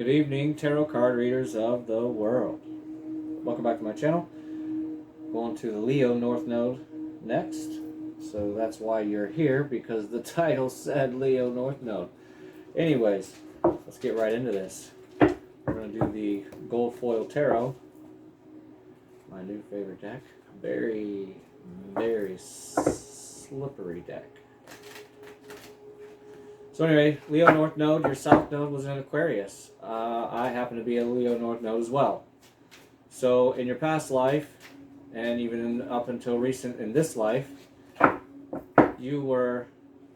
Good evening, tarot card readers of the world. Welcome back to my channel. Going to the Leo North Node next. So that's why you're here, because the title said Leo North Node. Anyways, let's get right into this. We're going to do the Gold Foil Tarot. My new favorite deck. Very, very slippery deck. So anyway, Leo North Node, your South Node was in Aquarius. I happen to be a Leo North Node as well. So in your past life, and even up until recent in this life, you were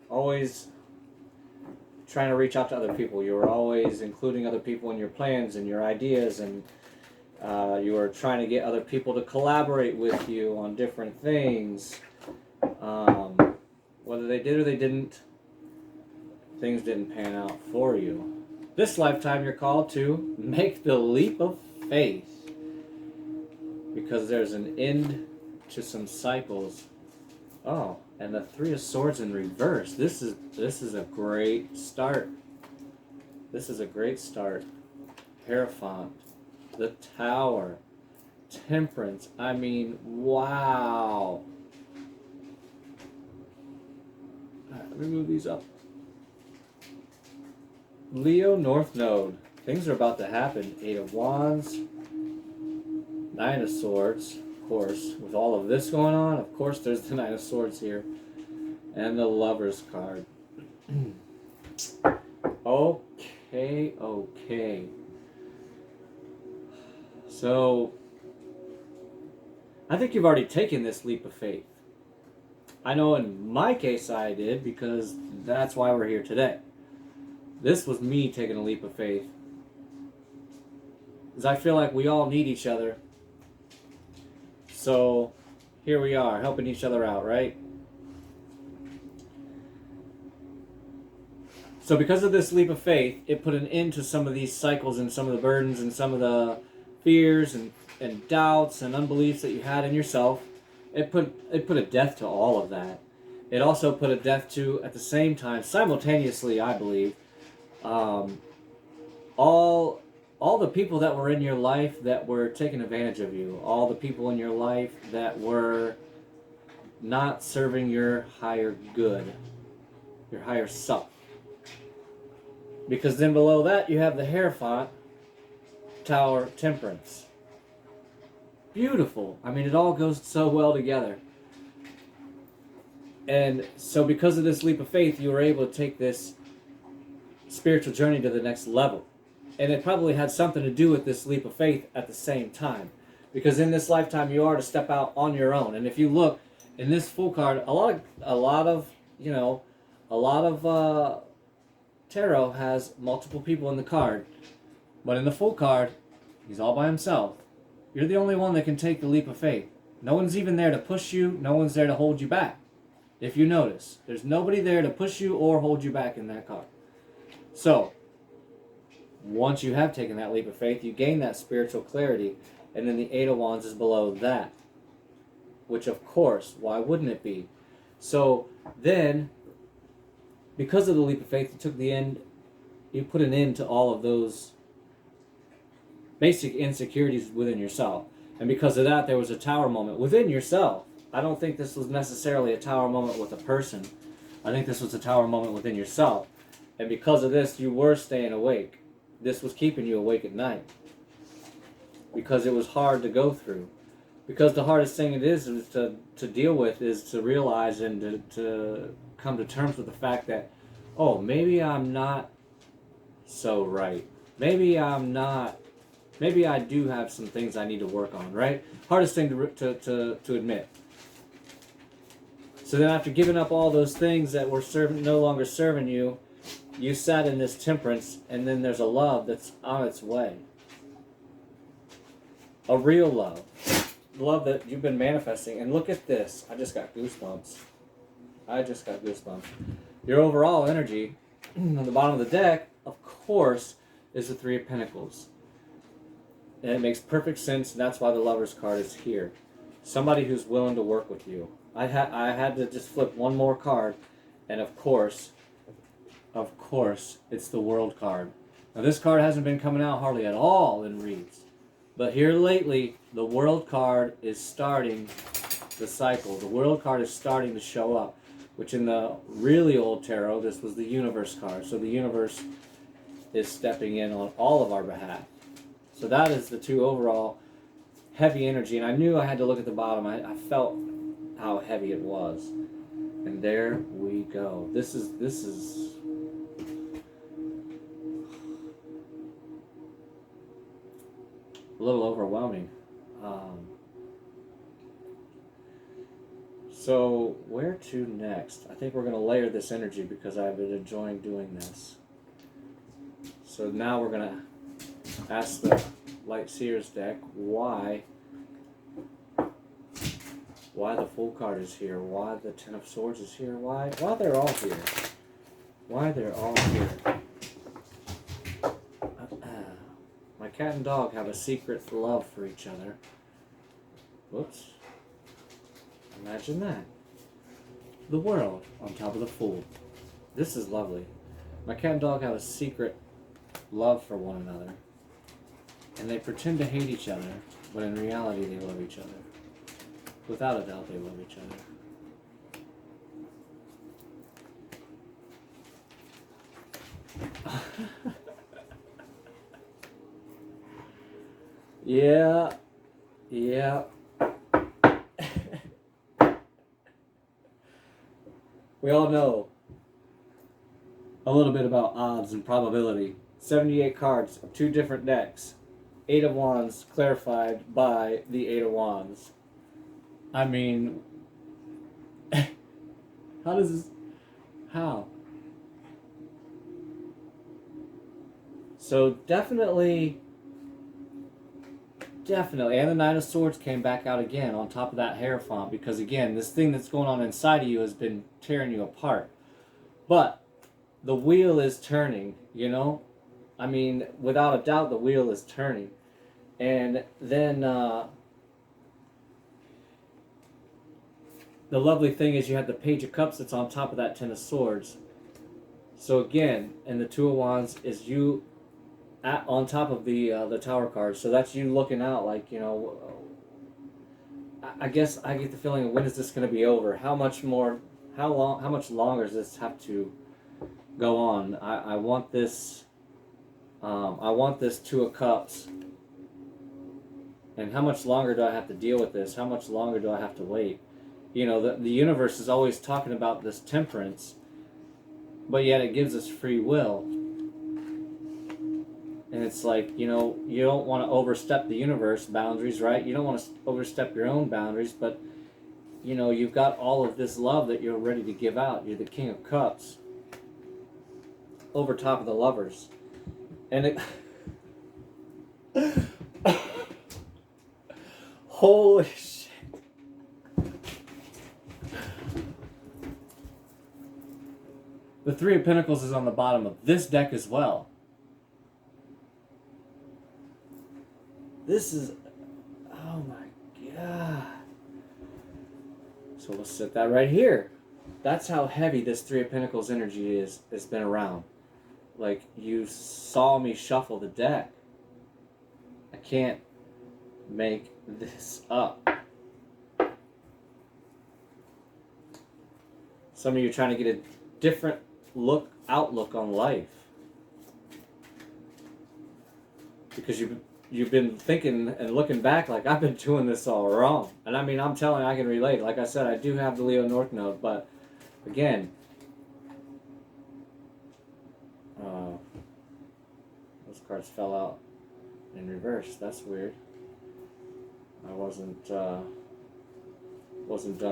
always trying to reach out to other people. You were always including other people in your plans and your ideas, and you were trying to get other people to collaborate with you on different things. Whether they did or they didn't, things didn't pan out for you. This lifetime you're called to make the leap of faith, because there's an end to some cycles. Oh, and the Three of Swords in reverse. This is a great start. This is a great start. Hierophant, the Tower, Temperance. I mean, wow. All right, let me move these up. Leo North Node. Things are about to happen. Eight of Wands, Nine of Swords, of course. With all of this going on, of course there's the Nine of Swords here. And the Lover's card. Okay. So, I think you've already taken this leap of faith. I know in my case I did, because that's why we're here today. This was me taking a leap of faith. Because I feel like we all need each other. So, here we are, helping each other out, right? So because of this leap of faith, it put an end to some of these cycles and some of the burdens and some of the fears and doubts and unbeliefs that you had in yourself. It put a death to all of that. It also put a death to, at the same time, simultaneously, I believe, all the people that were in your life that were taking advantage of you, all the people in your life that were not serving your higher good, your higher self. Because then below that you have the Hierophant, Tower, Temperance. Beautiful. I mean, it all goes so well together. And so because of this leap of faith, you were able to take this spiritual journey to the next level. And it probably had something to do with this leap of faith at the same time. Because in this lifetime you are to step out on your own. And if you look in this full card, a lot of tarot has multiple people in the card. But in the full card, he's all by himself. You're the only one that can take the leap of faith. No one's even there to push you. No one's there to hold you back. If you notice, there's nobody there to push you or hold you back in that card. So, once you have taken that leap of faith, you gain that spiritual clarity, and then the Eight of Wands is below that. Which, of course, why wouldn't it be? So, then, because of the leap of faith, you put an end to all of those basic insecurities within yourself. And because of that, there was a tower moment within yourself. I don't think this was necessarily a tower moment with a person. I think this was a tower moment within yourself. And because of this, you were staying awake. This was keeping you awake at night. Because it was hard to go through. Because the hardest thing it is to deal with is to realize and to come to terms with the fact that, oh, maybe I'm not so right. Maybe I do have some things I need to work on, right? Hardest thing to admit. So then after giving up all those things that were no longer serving you, you sat in this Temperance, and then there's a love that's on its way. A real love. Love that you've been manifesting. And look at this. I just got goosebumps. Your overall energy on the bottom of the deck, of course, is the Three of Pentacles. And it makes perfect sense, and that's why the Lover's card is here. Somebody who's willing to work with you. I had to just flip one more card, and of course, it's the World card. Now this card hasn't been coming out hardly at all in reads. But here lately, the World card is starting the cycle. The World card is starting to show up, which in the really old tarot, this was the Universe card. So the Universe is stepping in on all of our behalf. So that is the two overall heavy energy. And I knew I had to look at the bottom. I felt how heavy it was. And there we go. This is a little overwhelming. So where to next? I think we're going to layer this energy because I've been enjoying doing this. So now we're going to ask the Light Seers deck why the Fool card is here, why the Ten of Swords is here, why they're all here. Why they're all here. My cat and dog have a secret love for each other. Whoops. Imagine that. The World on top of the Fool. This is lovely. My cat and dog have a secret love for one another. And they pretend to hate each other, but in reality they love each other. Without a doubt they love each other. Yeah. We all know a little bit about odds and probability. 78 cards of two different decks. 8 of Wands clarified by the 8 of Wands. I mean, how does this... How? So definitely, and the Knight of Swords came back out again on top of that Hierophant, because again, this thing that's going on inside of you has been tearing you apart. But the wheel is turning, you know? I mean, without a doubt, the wheel is turning. And then the lovely thing is you have the Page of Cups that's on top of that Ten of Swords. So again, and the Two of Wands is you on top of the Tower card. So that's you looking out like, you know, I guess I get the feeling, when is this going to be over? How much longer does this have to go on? I want this Two of Cups. And how much longer do I have to deal with this? How much longer do I have to wait? You know, the universe is always talking about this temperance, but yet it gives us free will. And it's like, you know, you don't want to overstep the universe boundaries, right? You don't want to overstep your own boundaries, but, you know, you've got all of this love that you're ready to give out. You're the King of Cups over top of the Lovers. And it... Holy shit. The Three of Pentacles is on the bottom of this deck as well. This is... Oh my god. So we'll set that right here. That's how heavy this Three of Pentacles energy is. It's been around. Like, you saw me shuffle the deck. I can't make this up. Some of you are trying to get a different outlook on life, because you've been thinking and looking back like, I've been doing this all wrong. And I mean, I'm telling you, I can relate. Like I said, I do have the Leo North Node, but again, those cards fell out in reverse. That's weird. I wasn't done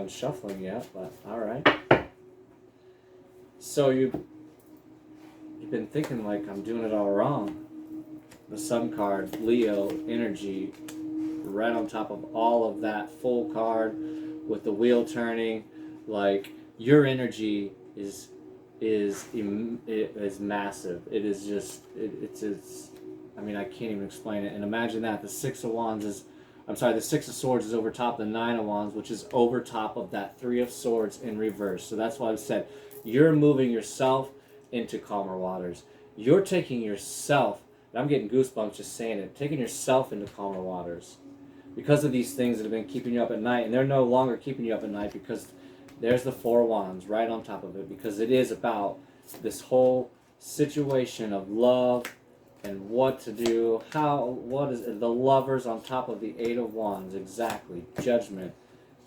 shuffling yet, but all right. So you've been thinking like, I'm doing it all wrong. The Sun card, Leo energy, right on top of all of that Full card with the wheel turning. Like, your energy is massive. It is just it's. I mean, I can't even explain it. And imagine that the Six of Wands is. the Six of Swords is over top of the Nine of Wands, which is over top of that Three of Swords in reverse. So that's why I said, you're moving yourself into calmer waters. You're taking yourself, and I'm getting goosebumps just saying it, taking yourself into calmer waters because of these things that have been keeping you up at night, and they're no longer keeping you up at night because there's the Four of Wands right on top of it, because it is about this whole situation of love and what to do, what is the Lovers on top of the Eight of Wands, exactly, Judgment,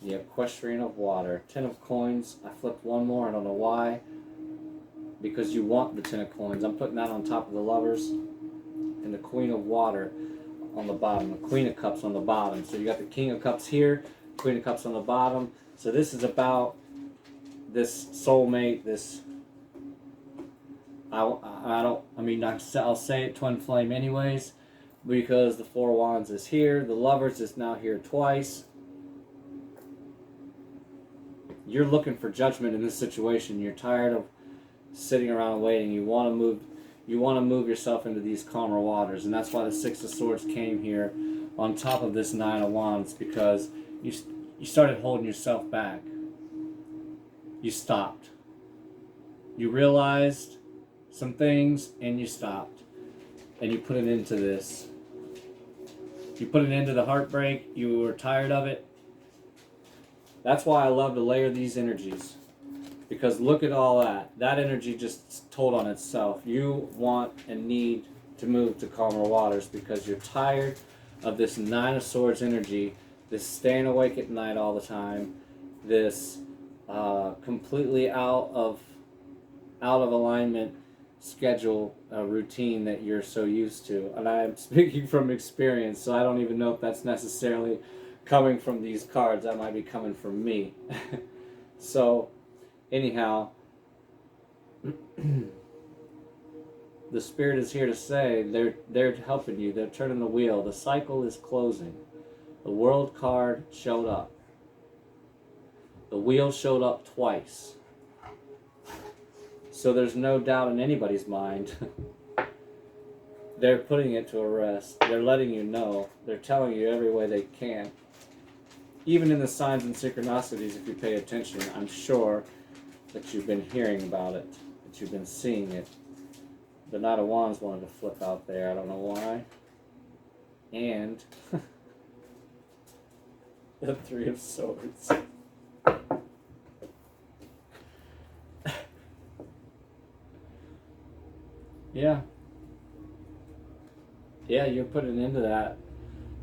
the Equestrian of Water, Ten of Coins. I flipped one more, I don't know why, because you want the Ten of Coins. I'm putting that on top of the Lovers, and the Queen of Water on the bottom, the Queen of Cups on the bottom. So you got the King of Cups here, Queen of Cups on the bottom. So this is about this soulmate, this, I'll say it, twin flame anyways, because the Four of Wands is here, the Lovers is now here twice. You're looking for judgment in this situation. You're tired of sitting around waiting. You want to move yourself into these calmer waters, and that's why the Six of Swords came here on top of this Nine of Wands, because you started holding yourself back. You stopped. You realized some things, and you stopped, and you put an end to this. You put an end to the heartbreak. You were tired of it. That's why I love to layer these energies. Because look at all that. That energy just told on itself. You want and need to move to calmer waters because you're tired of this Nine of Swords energy, this staying awake at night all the time, this completely out of alignment schedule routine that you're so used to. And I'm speaking from experience, so I don't even know if that's necessarily coming from these cards. That might be coming from me. So anyhow, the Spirit is here to say they're helping you. They're turning the wheel. The cycle is closing. The World card showed up. The wheel showed up twice. So there's no doubt in anybody's mind. They're putting it to rest. They're letting you know. They're telling you every way they can. Even in the signs and synchronicities, if you pay attention, I'm sure that you've been hearing about it, that you've been seeing it. The Knight of Wands wanted to flip out there. I don't know why. And the Three of Swords. Yeah. Yeah, you're putting into that,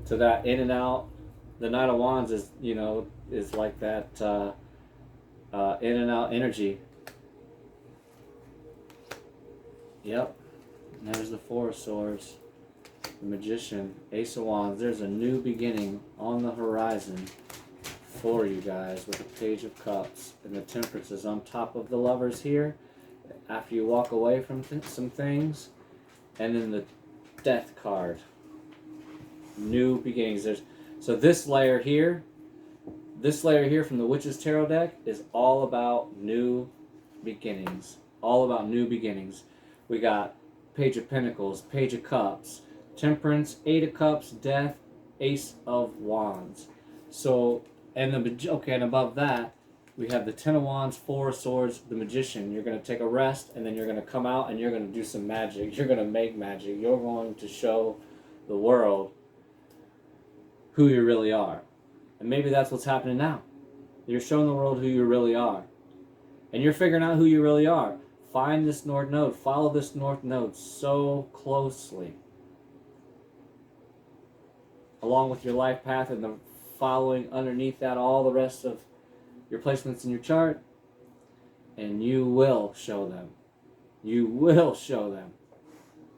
to that in and out. The Knight of Wands is, is like that in and out energy. Yep. And there's the Four of Swords, the Magician, Ace of Wands. There's a new beginning on the horizon for you guys with the Page of Cups, and the Temperance is on top of the Lovers here after you walk away from some things, and then the Death card, new beginnings. So this layer here from the Witch's Tarot deck is all about new beginnings. All about new beginnings. We got Page of Pentacles, Page of Cups, Temperance, Eight of Cups, Death, Ace of Wands. So, and above that, we have the Ten of Wands, Four of Swords, the Magician. You're going to take a rest, and then you're going to come out and you're going to do some magic. You're going to make magic. You're going to show the world who you really are. And maybe that's what's happening now. You're showing the world who you really are. And you're figuring out who you really are. Find this North Node. Follow this North Node so closely. Along with your life path and the following underneath that all the rest of your placements in your chart, and you will show them. You will show them.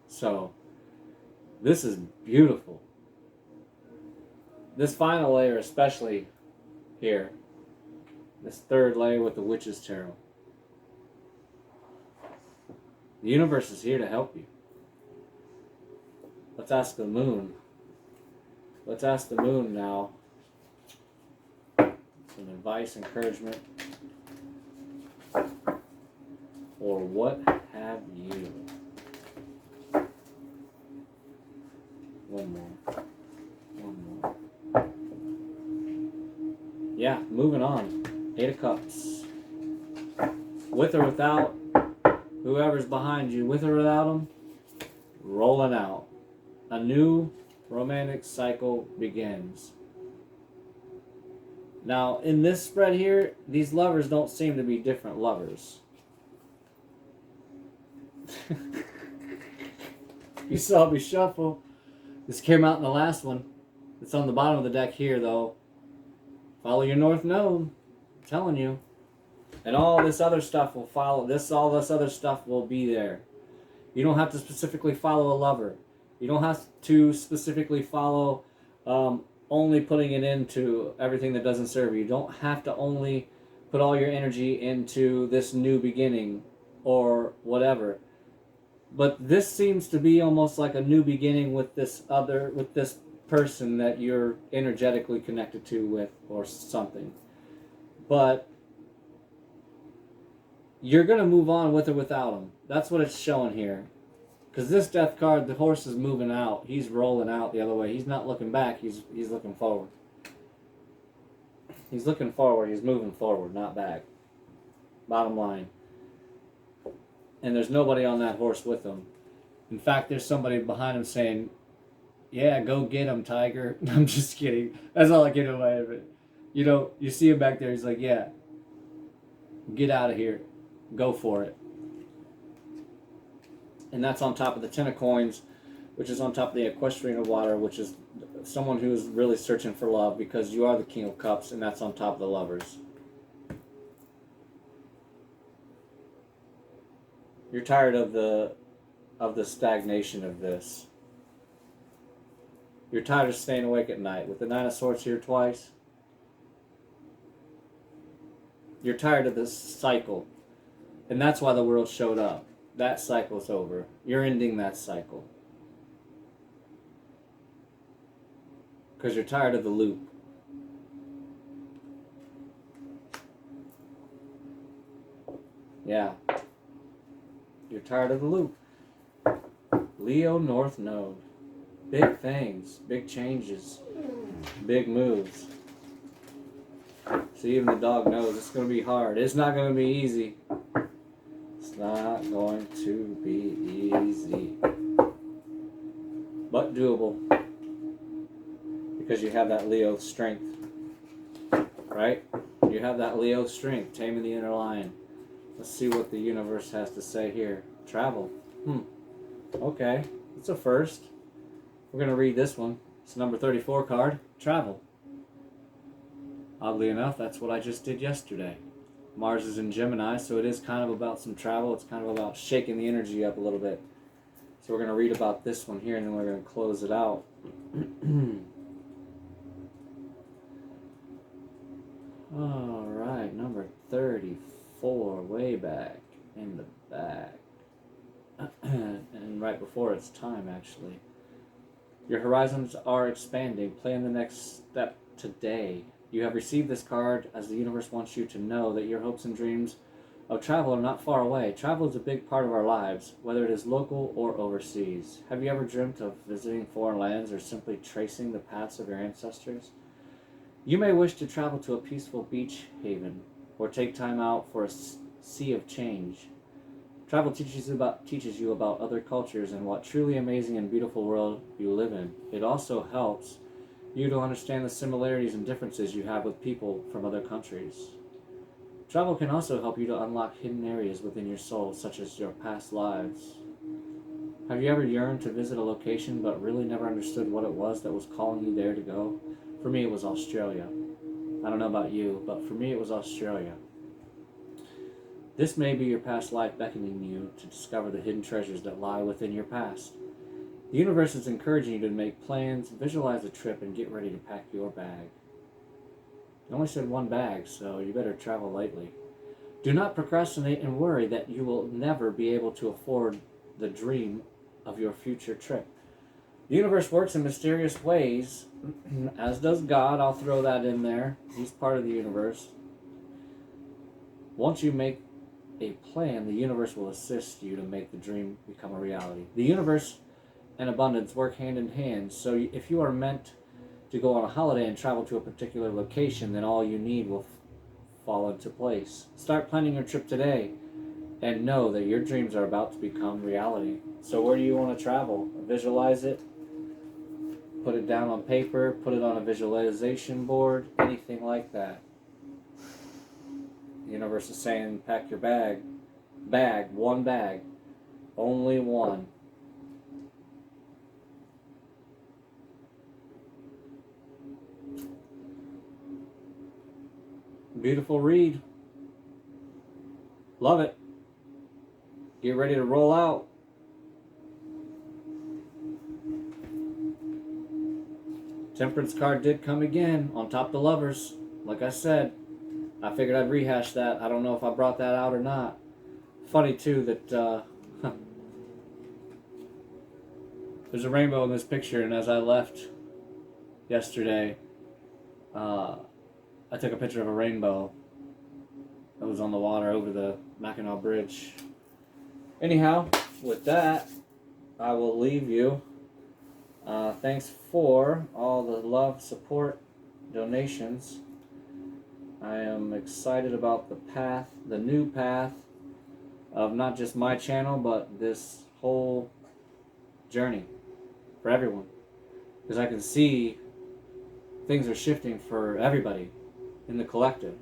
So, this is beautiful. This final layer, especially here, this third layer with the Witch's Tarot. The universe is here to help you. Let's ask the moon. Let's ask the moon now. Some advice, encouragement, or what have you. One more. Yeah, moving on. Eight of Cups. With or without whoever's behind you, with or without them, rolling out. A new romantic cycle begins. Now, in this spread here, these lovers don't seem to be different lovers. You saw me shuffle. This came out in the last one. It's on the bottom of the deck here, though. Follow your North Node. I'm telling you. And all this other stuff will follow. All this other stuff will be there. You don't have to specifically follow a lover. You don't have to specifically follow only putting it into everything that doesn't serve you. You don't have to only put all your energy into this new beginning or whatever. But this seems to be almost like a new beginning with this person that you're energetically connected to with or something. But you're going to move on with or without him. That's what it's showing here. Because this death card, the horse is moving out. He's rolling out the other way. He's not looking back. He's looking forward. He's looking forward. He's moving forward, not back. Bottom line. And there's nobody on that horse with him. In fact, there's somebody behind him saying, yeah, go get him, tiger. I'm just kidding. That's all I get away with it. You know, you see him back there. He's like, yeah, get out of here. Go for it. And that's on top of the Ten of Coins, which is on top of the Equestrian of Water, which is someone who is really searching for love, because you are the King of Cups, and that's on top of the Lovers. You're tired of the stagnation of this. You're tired of staying awake at night. With the Nine of Swords here twice, you're tired of this cycle. And that's why the world showed up. That cycle's over. You're ending that cycle. Because you're tired of the loop. Yeah. You're tired of the loop. Leo North Node. Big things. Big changes. Big moves. So even the dog knows it's going to be hard. It's not going to be easy. It's not going to be easy. But doable. Because you have that Leo strength. Right? You have that Leo strength. Taming the inner lion. Let's see what the universe has to say here. Travel. Okay. It's a first. We're going to read this one. It's number 34 card. Travel. Oddly enough, that's what I just did yesterday. Mars is in Gemini, so it is kind of about some travel. It's kind of about shaking the energy up a little bit. So we're going to read about this one here, and then we're going to close it out. All right, number 34, way back in the back. And right before its time, actually. Your horizons are expanding. Plan the next step today. You have received this card as the universe wants you to know that your hopes and dreams of travel are not far away. Travel is a big part of our lives, whether it is local or overseas. Have you ever dreamt of visiting foreign lands or simply tracing the paths of your ancestors? You may wish to travel to a peaceful beach haven or take time out for a sea of change. Travel teaches you about other cultures and what truly amazing and beautiful world you live in. It also helps you to understand the similarities and differences you have with people from other countries. Travel can also help you to unlock hidden areas within your soul, such as your past lives. Have you ever yearned to visit a location but really never understood what it was that was calling you there to go? For me, it was Australia. I don't know about you, but for me, it was Australia. This may be your past life beckoning you to discover the hidden treasures that lie within your past. The universe is encouraging you to make plans, visualize a trip, and get ready to pack your bag. I only said one bag, so you better travel lightly. Do not procrastinate and worry that you will never be able to afford the dream of your future trip. The universe works in mysterious ways, as does God. I'll throw that in there. He's part of the universe. Once you make a plan, the universe will assist you to make the dream become a reality. The universe and abundance work hand in hand, so if you are meant to go on a holiday and travel to a particular location, then all you need will fall into place. Start planning your trip today, and know that your dreams are about to become reality. So where do you want to travel? Visualize it. Put it down on paper. Put it on a visualization board. Anything like that. The universe is saying, pack your bag. One bag. Only one. Beautiful read. Love it. Get ready to roll out. Temperance card did come again on top of the Lovers. Like I said, I figured I'd rehash that. I don't know if I brought that out or not. Funny too that there's a rainbow in this picture, and as I left yesterday, I took a picture of a rainbow that was on the water over the Mackinac Bridge. Anyhow, with that, I will leave you. Thanks for all the love, support, donations. I am excited about the path, the new path of not just my channel, but this whole journey for everyone. Because I can see things are shifting for everybody in the collective.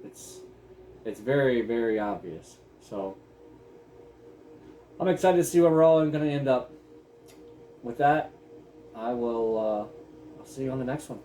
It's very, very obvious. So I'm excited to see where we're all going to end up. With that, I'll see you on the next one.